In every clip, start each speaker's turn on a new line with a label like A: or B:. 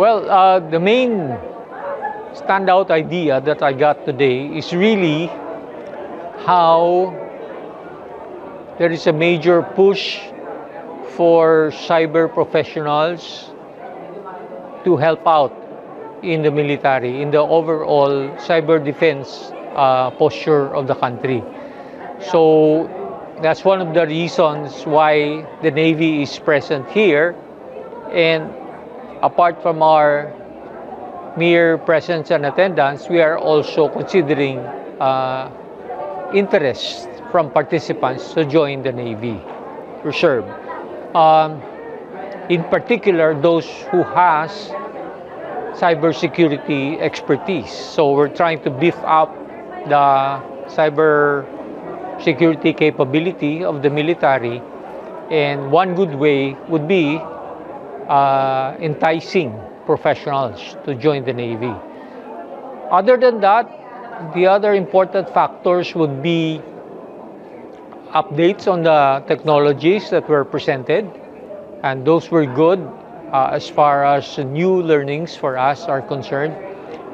A: Well, the main standout idea that I got today is really how there is a major push for cyber professionals to help out in the military, in the overall cyber defense posture of the country. So that's one of the reasons why the Navy is present here. And apart from our mere presence and attendance, we are also considering interest from participants to join the Navy Reserve. In particular, those who has cybersecurity expertise. So we're trying to beef up the cyber security capability of the military, and one good way would be enticing professionals to join the Navy. Other than that, the other important factors would be updates on the technologies that were presented, and those were good as far as new learnings for us are concerned,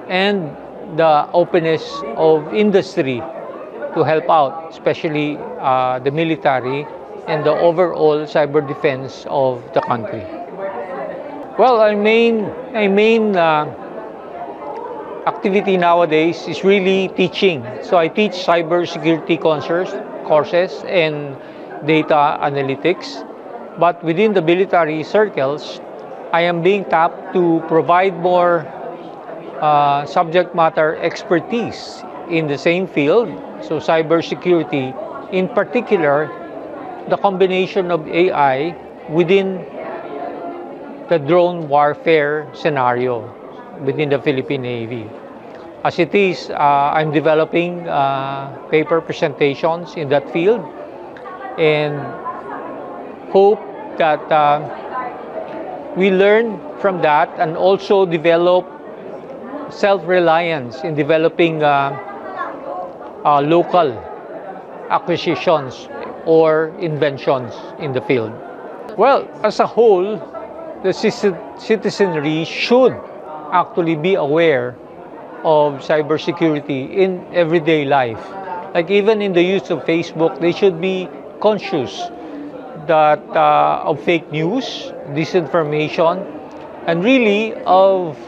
A: and the openness of industry to help out, especially the military and the overall cyber defense of the country. Well, our main activity nowadays is really teaching. So I teach cybersecurity courses and data analytics. But within the military circles, I am being tapped to provide more subject matter expertise in the same field. So cybersecurity, in particular, the combination of AI within the drone warfare scenario within the Philippine Navy. As it is, I'm developing paper presentations in that field and hope that we learn from that and also develop self-reliance in developing local acquisitions or inventions in the field. Well, as a whole, the citizenry should actually be aware of cybersecurity in everyday life. Like even in the use of Facebook, they should be conscious that of fake news, disinformation, and really of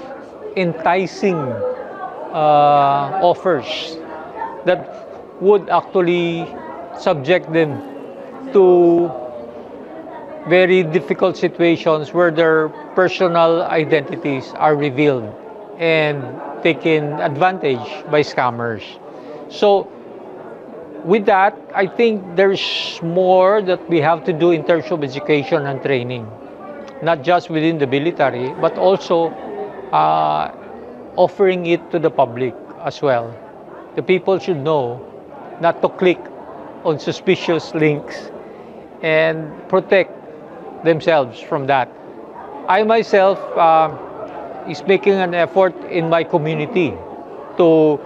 A: enticing offers that would actually subject them to very difficult situations where their personal identities are revealed and taken advantage by scammers. So with that, I think there's more that we have to do in terms of education and training, not just within the military, but also offering it to the public as well. The people should know not to click on suspicious links and protect themselves from that. I myself is making an effort in my community to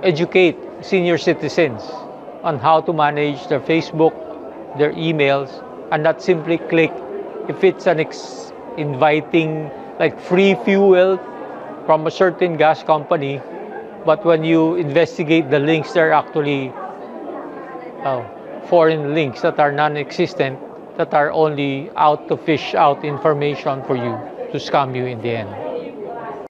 A: educate senior citizens on how to manage their Facebook, their emails, and not simply click if it's an inviting like free fuel from a certain gas company, but when you investigate the links, they're actually foreign links that are non-existent, that are only out to fish out information for you, to scam you in the end.